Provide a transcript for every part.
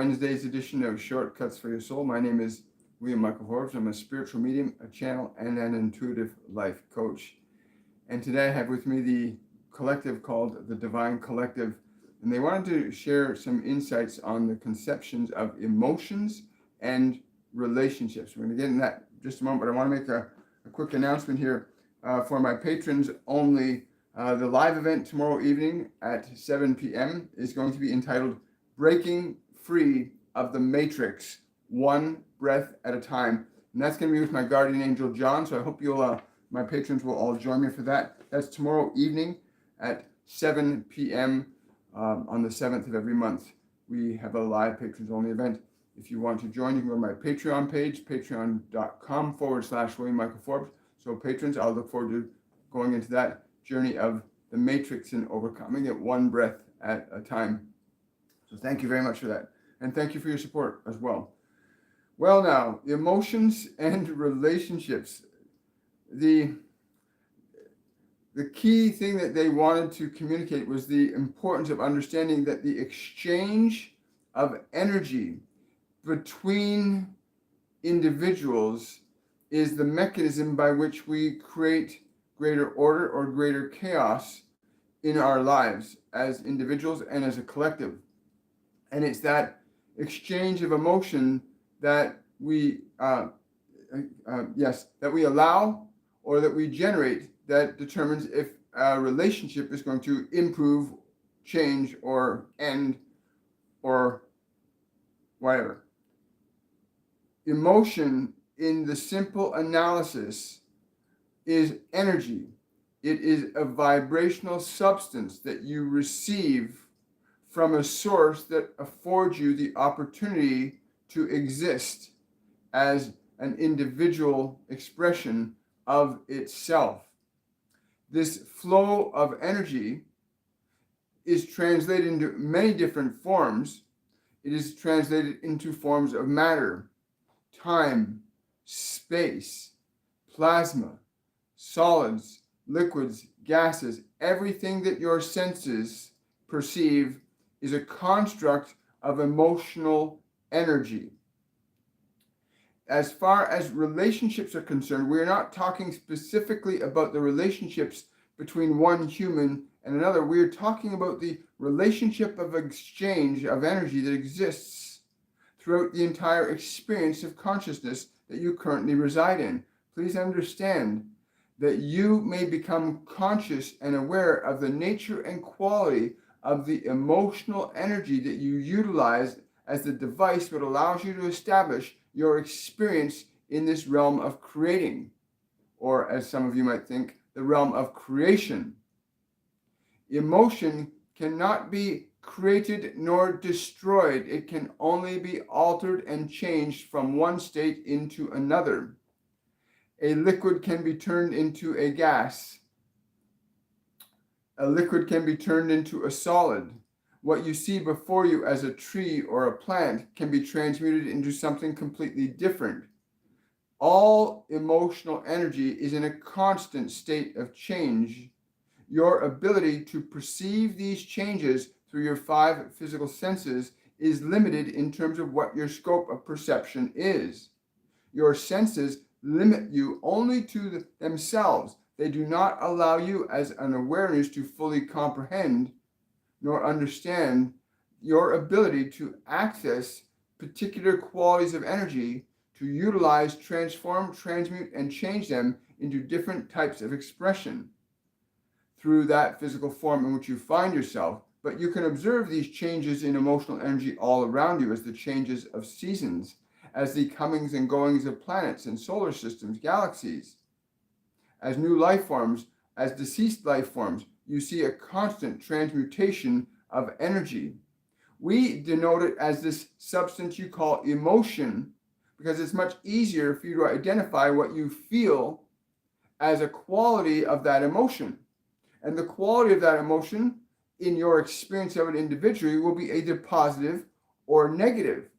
Wednesday's edition of Shortcuts for Your Soul. My name is William Michael Forbes. I'm a spiritual medium, a channel, and an intuitive life coach. And today I have with me the collective called the Divine Collective. And they wanted to share some insights on the conceptions of emotions and relationships. We're going to get into that in just a moment, but I want to make a quick announcement here for my patrons only. The live event tomorrow evening at 7 p.m. is going to be entitled Breaking Free of the Matrix, One Breath at a Time. And that's going to be with my guardian angel, John. So I hope my patrons will all join me for that. That's tomorrow evening at 7 p.m. On the 7th of every month. We have a live patrons only event. If you want to join, you can go to my Patreon page, patreon.com/William Michael Forbes. So patrons, I'll look forward to going into that journey of the matrix and overcoming it one breath at a time. So thank you very much for that. And thank you for your support as well. Well, now, emotions and relationships. The key thing that they wanted to communicate was the importance of understanding that the exchange of energy between individuals is the mechanism by which we create greater order or greater chaos in our lives as individuals and as a collective. And it's that exchange of emotion that we that we allow or that we generate that determines if a relationship is going to improve, change, or end, or whatever. Emotion, in the simple analysis, is energy. It is a vibrational substance that you receive from a source that affords you the opportunity to exist as an individual expression of itself. This flow of energy is translated into many different forms. It is translated into forms of matter, time, space, plasma, solids, liquids, gases. Everything that your senses perceive is a construct of emotional energy. As far as relationships are concerned, we're not talking specifically about the relationships between one human and another. We're talking about the relationship of exchange of energy that exists throughout the entire experience of consciousness that you currently reside in. Please understand that you may become conscious and aware of the nature and quality of the emotional energy that you utilize as the device that allows you to establish your experience in this realm of creating, or as some of you might think, the realm of creation. Emotion cannot be created nor destroyed. It can only be altered and changed from one state into another. A liquid can be turned into a gas. A liquid can be turned into a solid. What you see before you as a tree or a plant can be transmuted into something completely different. All emotional energy is in a constant state of change. Your ability to perceive these changes through your 5 physical senses is limited in terms of what your scope of perception is. Your senses limit you only to themselves. They do not allow you as an awareness to fully comprehend nor understand your ability to access particular qualities of energy, to utilize, transform, transmute, and change them into different types of expression through that physical form in which you find yourself. But you can observe these changes in emotional energy all around you as the changes of seasons, as the comings and goings of planets and solar systems, galaxies, as new life forms, as deceased life forms. You see a constant transmutation of energy. We denote it as this substance you call emotion because it's much easier for you to identify what you feel as a quality of that emotion. And the quality of that emotion in your experience of it individually will be either positive or negative.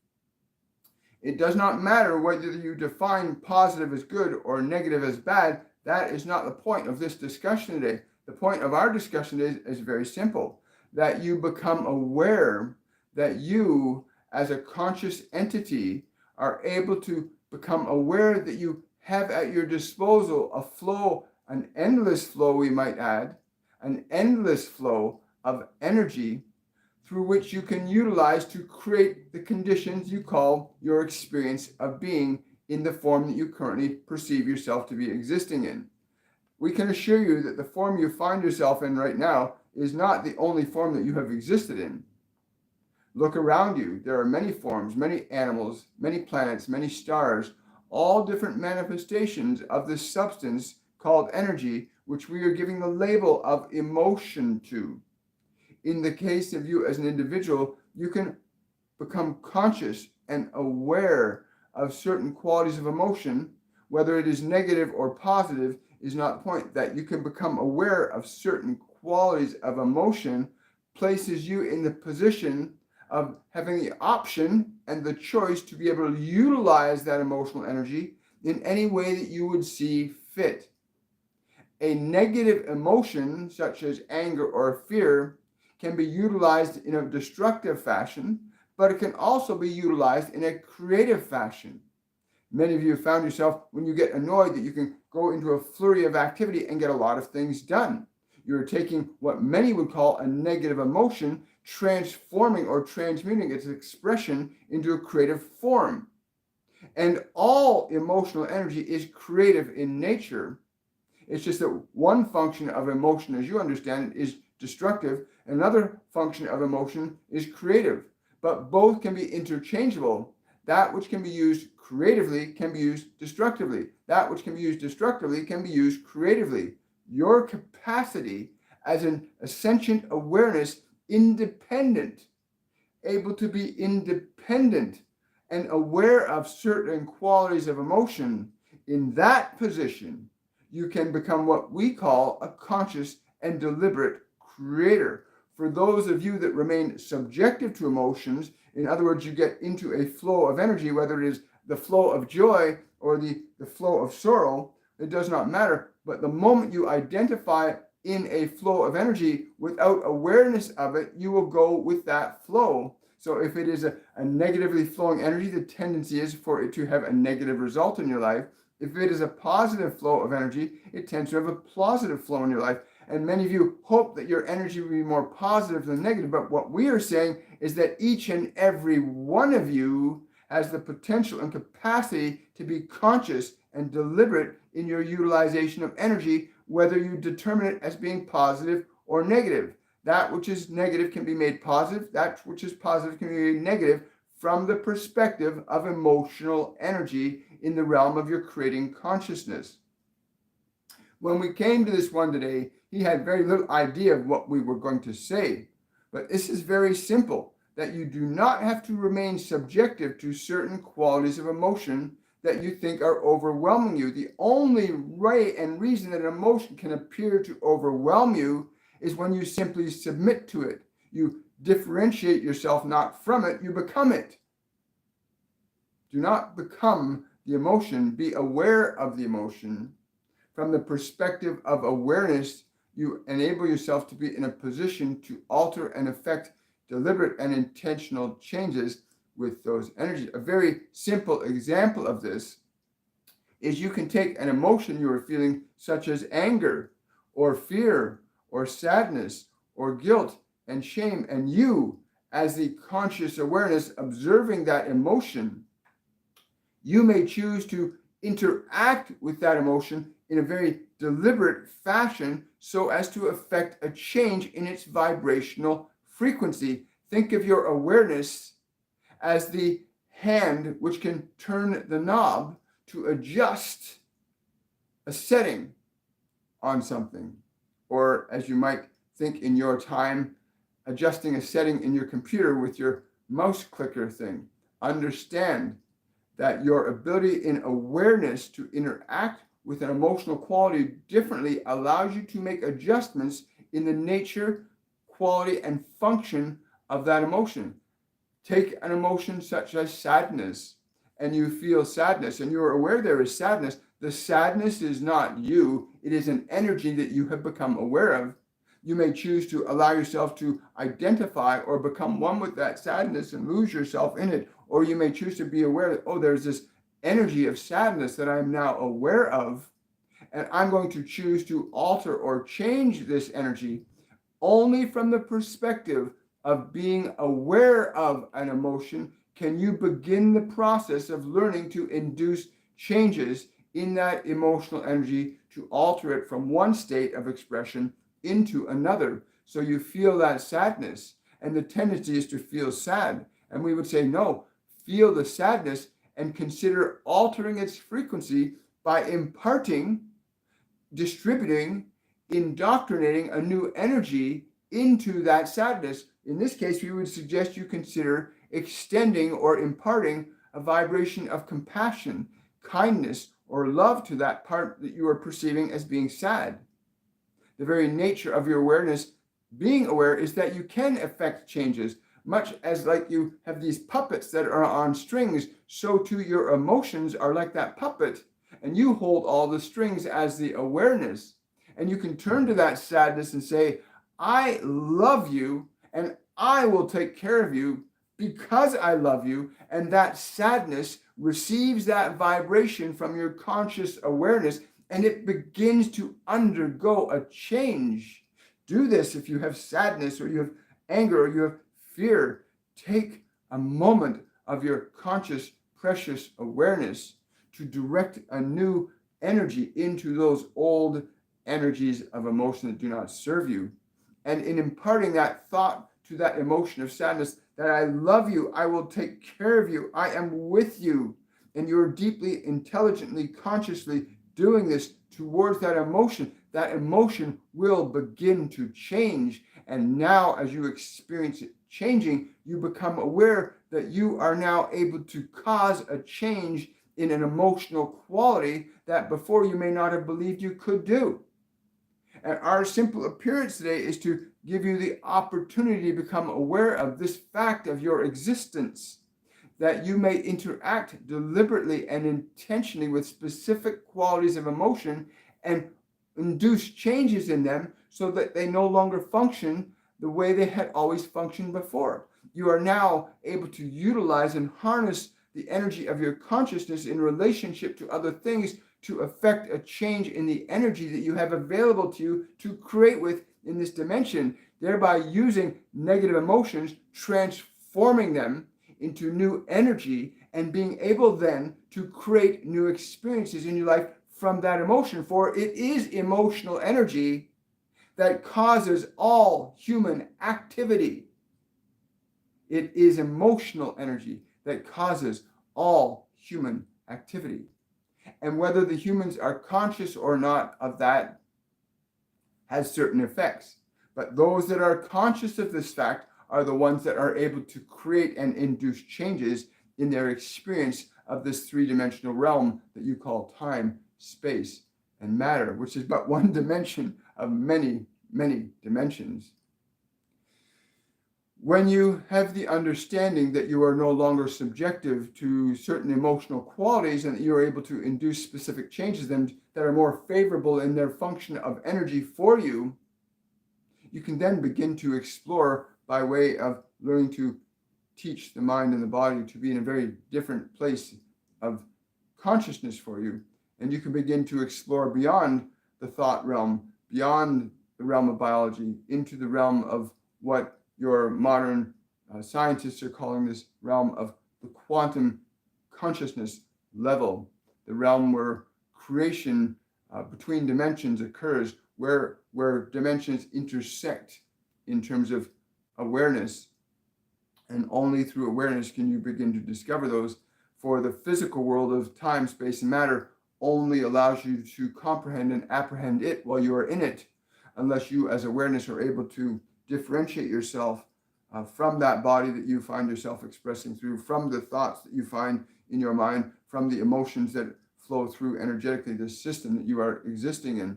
It does not matter whether you define positive as good or negative as bad. That is not the point of this discussion today. The point of our discussion is very simple, that you become aware that you, as a conscious entity, are able to become aware that you have at your disposal a flow, an endless flow, we might add, an endless flow of energy through which you can utilize to create the conditions you call your experience of being in the form that you currently perceive yourself to be existing in. We can assure you that the form you find yourself in right now is not the only form that you have existed in. Look around you. There are many forms, many animals, many planets, many stars, all different manifestations of this substance called energy, which we are giving the label of emotion to. In the case of you as an individual, you can become conscious and aware of certain qualities of emotion. Whether it is negative or positive is not the point. That you can become aware of certain qualities of emotion places you in the position of having the option and the choice to be able to utilize that emotional energy in any way that you would see fit. A negative emotion, such as anger or fear, can be utilized in a destructive fashion, but it can also be utilized in a creative fashion. Many of you have found yourself, when you get annoyed, that you can go into a flurry of activity and get a lot of things done. You're taking what many would call a negative emotion, transforming or transmuting its expression into a creative form. And all emotional energy is creative in nature. It's just that one function of emotion, as you understand it, is destructive. Another function of emotion is creative. But both can be interchangeable. That which can be used creatively can be used destructively. That which can be used destructively can be used creatively. Your capacity as an sentient awareness, independent, able to be independent and aware of certain qualities of emotion, in that position, you can become what we call a conscious and deliberate creator. For those of you that remain subjective to emotions, in other words, you get into a flow of energy, whether it is the flow of joy or the flow of sorrow, it does not matter. But the moment you identify in a flow of energy without awareness of it, you will go with that flow. So if it is a negatively flowing energy, the tendency is for it to have a negative result in your life. If it is a positive flow of energy, it tends to have a positive flow in your life. And many of you hope that your energy will be more positive than negative. But what we are saying is that each and every one of you has the potential and capacity to be conscious and deliberate in your utilization of energy, whether you determine it as being positive or negative. That which is negative can be made positive. That which is positive can be made negative from the perspective of emotional energy in the realm of your creating consciousness. When we came to this one today, he had very little idea of what we were going to say. But this is very simple, that you do not have to remain subjective to certain qualities of emotion that you think are overwhelming you. The only way and reason that an emotion can appear to overwhelm you is when you simply submit to it. You differentiate yourself not from it, you become it. Do not become the emotion, be aware of the emotion. From the perspective of awareness, you enable yourself to be in a position to alter and affect deliberate and intentional changes with those energies. A very simple example of this is you can take an emotion you are feeling, such as anger or fear or sadness or guilt and shame, and you, as the conscious awareness observing that emotion, you may choose to interact with that emotion in a very deliberate fashion so as to affect a change in its vibrational frequency. Think of your awareness as the hand which can turn the knob to adjust a setting on something. Or, as you might think in your time, adjusting a setting in your computer with your mouse clicker thing. Understand that your ability in awareness to interact with an emotional quality differently allows you to make adjustments in the nature, quality, and function of that emotion. Take an emotion such as sadness, and you feel sadness, and you're aware there is sadness. The sadness is not you. It is an energy that you have become aware of. You may choose to allow yourself to identify or become one with that sadness and lose yourself in it. Or you may choose to be aware that, oh, there's this energy of sadness that I'm now aware of, and I'm going to choose to alter or change this energy only from the perspective of being aware of an emotion. Can you begin the process of learning to induce changes in that emotional energy to alter it from one state of expression into another? So you feel that sadness, and the tendency is to feel sad. And we would say, no, feel the sadness and consider altering its frequency by imparting, distributing, indoctrinating a new energy into that sadness. In this case, we would suggest you consider extending or imparting a vibration of compassion, kindness, or love to that part that you are perceiving as being sad. The very nature of your awareness, being aware, is that you can affect changes. Much as like you have these puppets that are on strings, so too your emotions are like that puppet, and you hold all the strings as the awareness. And you can turn to that sadness and say, I love you, and I will take care of you because I love you. And that sadness receives that vibration from your conscious awareness, and it begins to undergo a change. Do this if you have sadness, or you have anger, or you have fear. Take a moment of your conscious, precious awareness to direct a new energy into those old energies of emotion that do not serve you. And in imparting that thought to that emotion of sadness, that I love you, I will take care of you, I am with you, and you're deeply, intelligently, consciously doing this towards that emotion will begin to change. And now, as you experience it changing, you become aware that you are now able to cause a change in an emotional quality that before you may not have believed you could do. And our simple appearance today is to give you the opportunity to become aware of this fact of your existence, that you may interact deliberately and intentionally with specific qualities of emotion and induce changes in them so that they no longer function the way they had always functioned before. You are now able to utilize and harness the energy of your consciousness in relationship to other things to affect a change in the energy that you have available to you to create with in this dimension, thereby using negative emotions, transforming them into new energy, and being able then to create new experiences in your life from that emotion. For it is emotional energy that causes all human activity. It is emotional energy that causes all human activity. And whether the humans are conscious or not of that has certain effects. But those that are conscious of this fact are the ones that are able to create and induce changes in their experience of this three-dimensional realm that you call time, space, and matter, which is but one dimension of many, many dimensions. When you have the understanding that you are no longer subjective to certain emotional qualities and that you are able to induce specific changes that are more favorable in their function of energy for you, you can then begin to explore by way of learning to teach the mind and the body to be in a very different place of consciousness for you. And you can begin to explore beyond the thought realm, beyond the realm of biology, into the realm of what your modern scientists are calling this realm of the quantum consciousness level, the realm where creation between dimensions occurs, where dimensions intersect in terms of awareness. And only through awareness can you begin to discover those. For the physical world of time, space, and matter only allows you to comprehend and apprehend it while you are in it, unless you as awareness are able to differentiate yourself from that body that you find yourself expressing through, from the thoughts that you find in your mind, from the emotions that flow through energetically the system that you are existing in.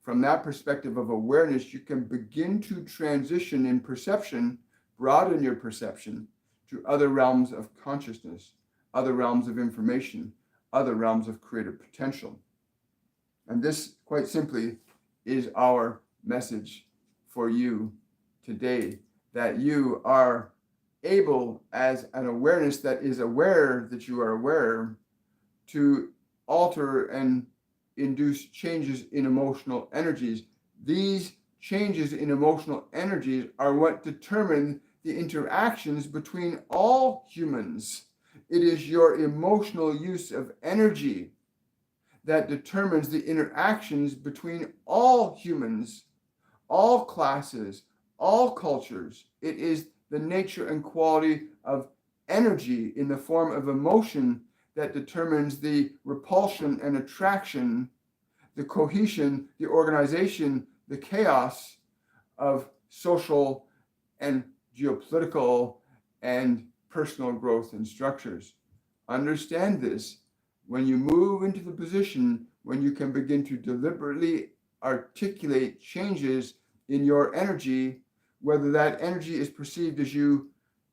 From that perspective of awareness, you can begin to transition in perception, broaden your perception to other realms of consciousness, other realms of information, other realms of creative potential. And this, quite simply, is our message for you today, that you are able, as an awareness that is aware that you are aware, to alter and induce changes in emotional energies. These changes in emotional energies are what determine the interactions between all humans. It is your emotional use of energy that determines the interactions between all humans, all classes, all cultures. It is the nature and quality of energy in the form of emotion that determines the repulsion and attraction, the cohesion, the organization, the chaos of social and geopolitical and personal growth and structures. Understand this. When you move into the position when you can begin to deliberately articulate changes in your energy, whether that energy is perceived as you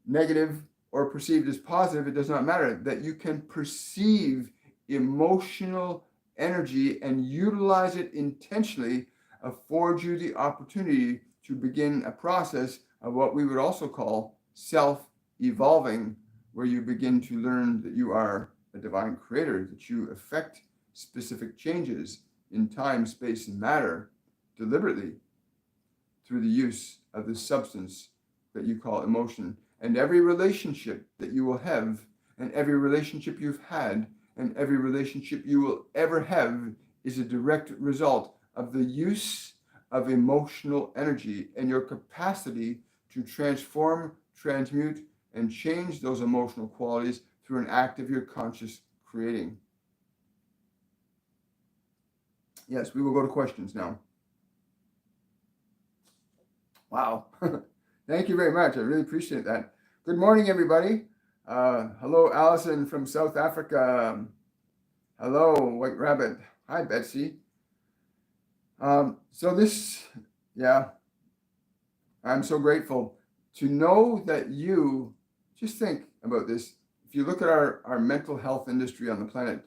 negative or perceived as positive, it does not matter, that you can perceive emotional energy and utilize it intentionally, affords you the opportunity to begin a process of what we would also call self-evolving, where you begin to learn that you are a divine creator, that you effect specific changes in time, space, and matter deliberately through the use of this substance that you call emotion. And every relationship that you will have, and every relationship you've had, and every relationship you will ever have is a direct result of the use of emotional energy and your capacity to transform, transmute, and change those emotional qualities through an act of your conscious creating. Yes, we will go to questions now. Wow. Thank you very much. I really appreciate that. Good morning, everybody. Hello, Allison from South Africa. Hello, White Rabbit. Hi, Betsy. I'm so grateful to know that you, just think about this. If you look at our mental health industry on the planet,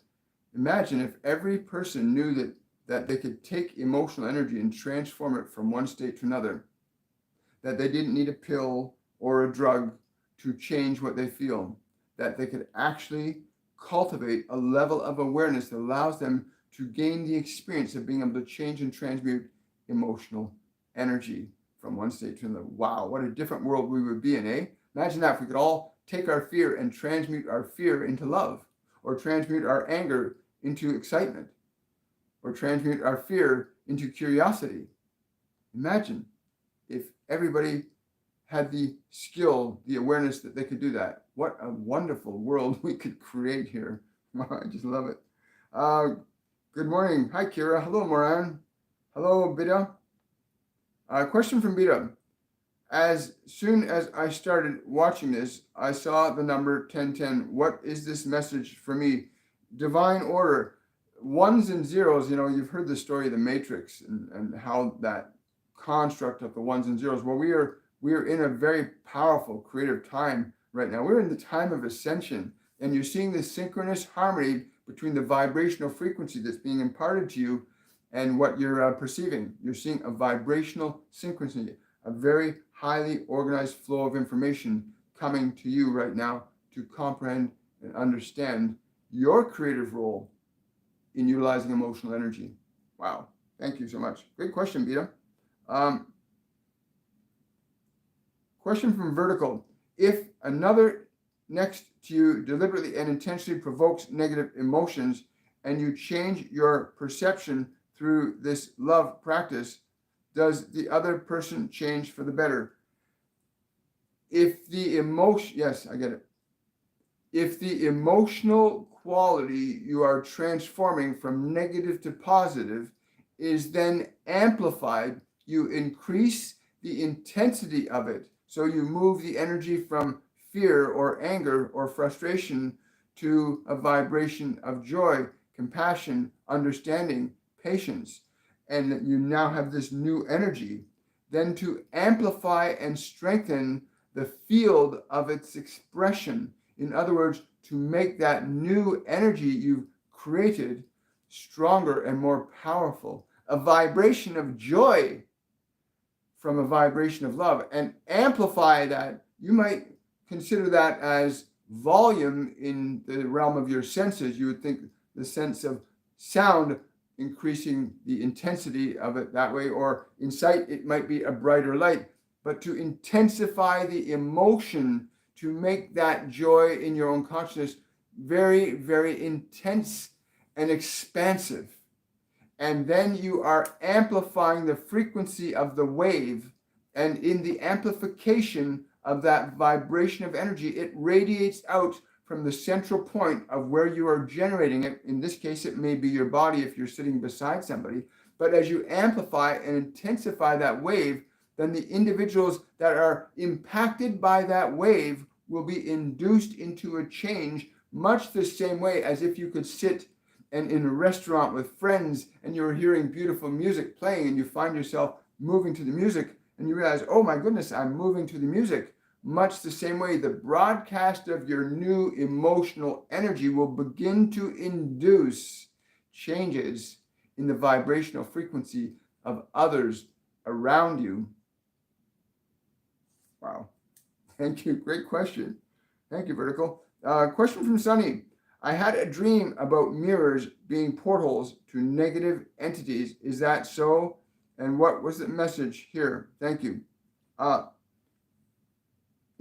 imagine if every person knew that they could take emotional energy and transform it from one state to another, that they didn't need a pill or a drug to change what they feel, that they could actually cultivate a level of awareness that allows them to gain the experience of being able to change and transmute emotional energy from one state to another. Wow, what a different world we would be in, eh? Imagine that if we could all take our fear and transmute our fear into love, or transmute our anger into excitement, or transmute our fear into curiosity. Imagine if everybody had the skill, the awareness that they could do that. What a wonderful world we could create here. I just love it. Good morning. Hi, Kira. Hello, Moran. Hello, Bida. Question from Bida. As soon as I started watching this, I saw the number 1010. What is this message for me? Divine order. Ones and zeros, you've heard the story of the Matrix and how that construct of the ones and zeros. Well, we are in a very powerful creative time right now. We're in the time of ascension, and you're seeing this synchronous harmony between the vibrational frequency that's being imparted to you and what you're perceiving. You're seeing a vibrational synchronicity, a very highly organized flow of information coming to you right now to comprehend and understand your creative role in utilizing emotional energy. Wow. Thank you so much. Great question, Bita. Question from Vertical. If another next to you deliberately and intentionally provokes negative emotions and you change your perception through this love practice, does the other person change for the better? If the emotion, yes, I get it. If the emotional quality you are transforming from negative to positive is then amplified, you increase the intensity of it. So you move the energy from fear or anger or frustration to a vibration of joy, compassion, understanding, patience, and that you now have this new energy, then to amplify and strengthen the field of its expression. In other words, to make that new energy you've created stronger and more powerful, a vibration of joy from a vibration of love and amplify that. You might consider that as volume in the realm of your senses. You would think the sense of sound increasing the intensity of it that way, or in sight, it might be a brighter light. But to intensify the emotion, to make that joy in your own consciousness very, very intense and expansive. And then you are amplifying the frequency of the wave. And in the amplification of that vibration of energy, it radiates out from the central point of where you are generating it. In this case, it may be your body if you're sitting beside somebody. But as you amplify and intensify that wave, then the individuals that are impacted by that wave will be induced into a change, much the same way as if you could sit and in a restaurant with friends and you're hearing beautiful music playing and you find yourself moving to the music and you realize, oh my goodness, I'm moving to the music. Much the same way, the broadcast of your new emotional energy will begin to induce changes in the vibrational frequency of others around you. Wow. Thank you. Great question. Thank you, Vertical. Question from Sunny. I had a dream about mirrors being portals to negative entities. Is that so? And what was the message here? Thank you.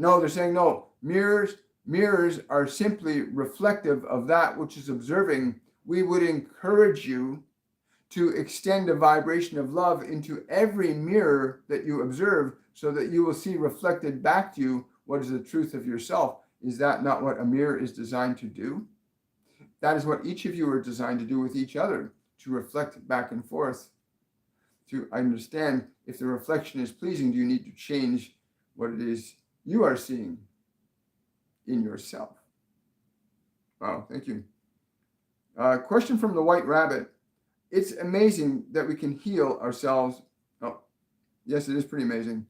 No, they're saying no. Mirrors are simply reflective of that which is observing. We would encourage you to extend a vibration of love into every mirror that you observe so that you will see reflected back to you what is the truth of yourself. Is that not what a mirror is designed to do? That is what each of you are designed to do with each other, to reflect back and forth, to understand if the reflection is pleasing. Do you need to change what it is you are seeing in yourself? Wow, thank you. Question from the White Rabbit. It's amazing that we can heal ourselves. Oh, yes, it is pretty amazing.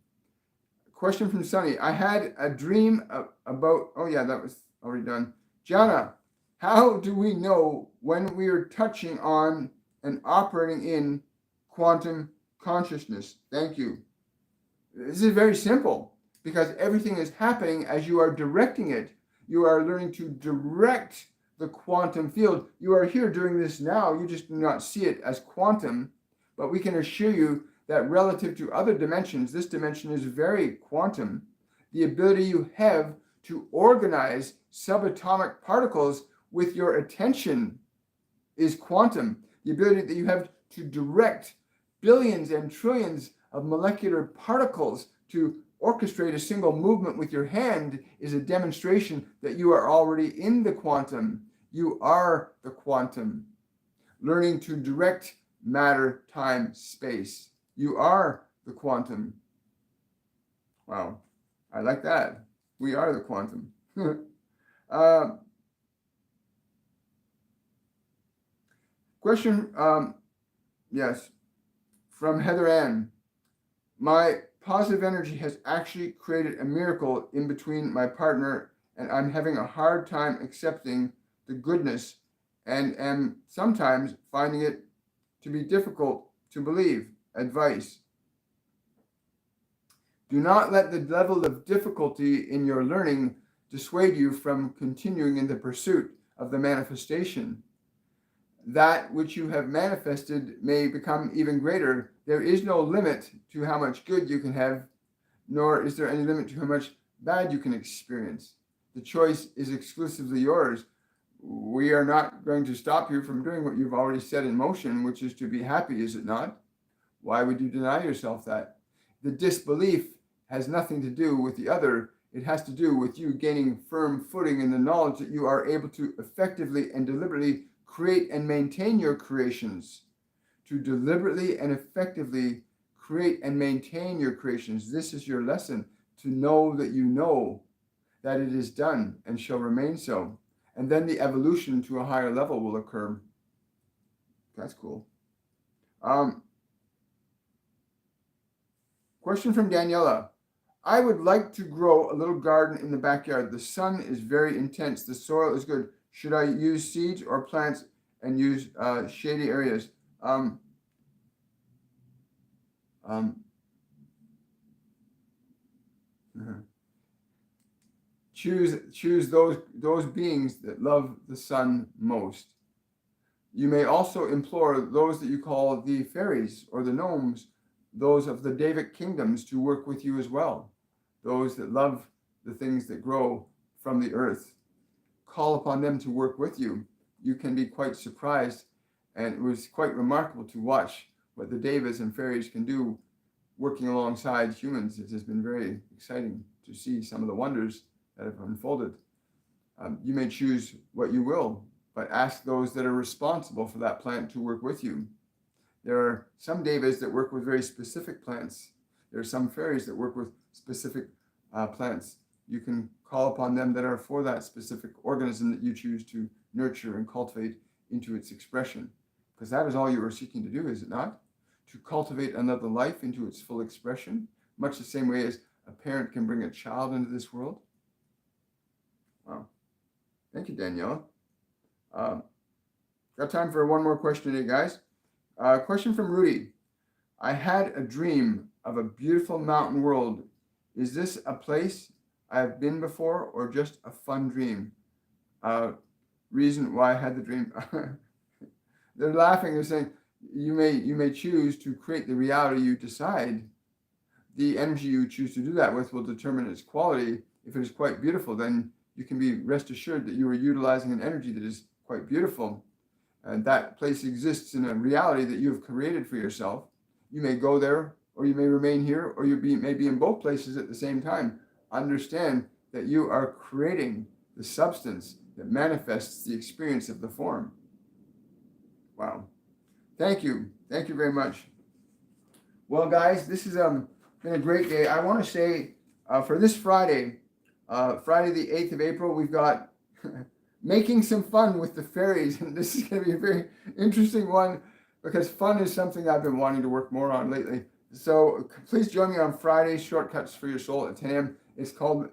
Question from Sunny. I had a dream about, oh yeah, that was already done. Jana, how do we know when we are touching on and operating in quantum consciousness? Thank you. This is very simple because everything is happening as you are directing it. You are learning to direct the quantum field. You are here doing this now. You just do not see it as quantum, but we can assure you that relative to other dimensions, this dimension is very quantum. The ability you have to organize subatomic particles with your attention is quantum. The ability that you have to direct billions and trillions of molecular particles to orchestrate a single movement with your hand is a demonstration that you are already in the quantum. You are the quantum. Learning to direct matter, time, space. You are the quantum. Wow, I like that. We are the quantum. Question, yes, from Heather Ann. My positive energy has actually created a miracle in between my partner, and I'm having a hard time accepting the goodness and am sometimes finding it to be difficult to believe. Advice. Do not let the level of difficulty in your learning dissuade you from continuing in the pursuit of the manifestation. That which you have manifested may become even greater. There is no limit to how much good you can have, nor is there any limit to how much bad you can experience. The choice is exclusively yours. We are not going to stop you from doing what you've already set in motion, which is to be happy, is it not? Why would you deny yourself that? The disbelief has nothing to do with the other. It has to do with you gaining firm footing in the knowledge that you are able to effectively and deliberately create and maintain your creations. To deliberately and effectively create and maintain your creations. This is your lesson, to know that you know that it is done and shall remain so. And then the evolution to a higher level will occur. That's cool. Question from Daniela. I would like to grow a little garden in the backyard. The sun is very intense. The soil is good. Should I use seeds or plants and use shady areas? Uh-huh. Choose those beings that love the sun most. You may also implore those that you call the fairies or the gnomes, those of the Davic kingdoms, to work with you as well. Those that love the things that grow from the earth. Call upon them to work with you. You can be quite surprised, and it was quite remarkable to watch what the devas and fairies can do working alongside humans. It has been very exciting to see some of the wonders that have unfolded. You may choose what you will, but ask those that are responsible for that plant to work with you. There are some devas that work with very specific plants. There are some fairies that work with specific plants. You can call upon them that are for that specific organism that you choose to nurture and cultivate into its expression. Because that is all you are seeking to do, is it not? To cultivate another life into its full expression, much the same way as a parent can bring a child into this world. Wow. Thank you, Daniela. Got time for one more question today, guys. Question from Rudy. I had a dream of a beautiful mountain world. Is this a place I have been before or just a fun dream? Reason why I had the dream. They're laughing. They're saying you may choose to create the reality you decide. The energy you choose to do that with will determine its quality. If it is quite beautiful, then you can be rest assured that you are utilizing an energy that is quite beautiful. And that place exists in a reality that you have created for yourself. You may go there, or you may remain here, or you may be in both places at the same time. Understand that you are creating the substance that manifests the experience of the form. Wow. Thank you. Thank you very much. Well, guys, this has been a great day. I want to say for this Friday, Friday the 8th of April, we've got making some fun with the fairies. And this is going to be a very interesting one because fun is something I've been wanting to work more on lately. So please join me on Friday, Shortcuts for Your Soul at 10 a.m. It's called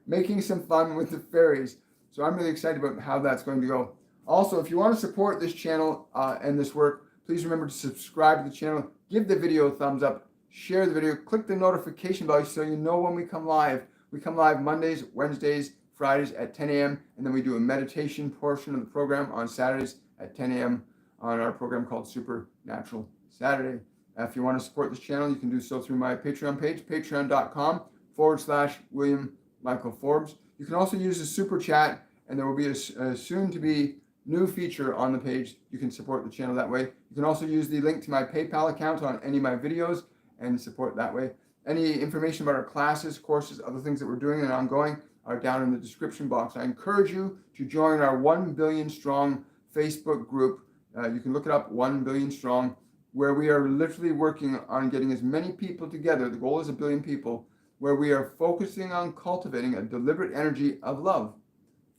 Making Some Fun with the Fairies. So I'm really excited about how that's going to go. Also, if you want to support this channel and this work, please remember to subscribe to the channel, give the video a thumbs up, share the video, click the notification bell so you know when we come live. We come live Mondays, Wednesdays, Fridays at 10 a.m. And then we do a meditation portion of the program on Saturdays at 10 a.m. on our program called Supernatural Saturday. If you want to support this channel, you can do so through my Patreon page, patreon.com/William Michael Forbes. You can also use the Super Chat, and there will be a soon-to-be new feature on the page. You can support the channel that way. You can also use the link to my PayPal account on any of my videos and support that way. Any information about our classes, courses, other things that we're doing and ongoing are down in the description box. I encourage you to join our 1 billion strong Facebook group. You can look it up, 1 billion strong, where we are literally working on getting as many people together. The goal is 1 billion people, where we are focusing on cultivating a deliberate energy of love,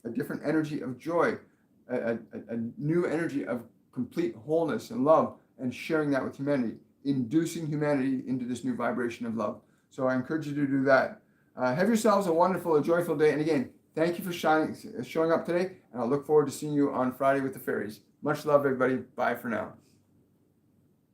a different energy of joy, a new energy of complete wholeness and love, and sharing that with humanity, inducing humanity into this new vibration of love. So I encourage you to do that. Have yourselves a wonderful, a joyful day. And again, thank you for showing up today. And I'll look forward to seeing you on Friday with the fairies. Much love, everybody. Bye for now.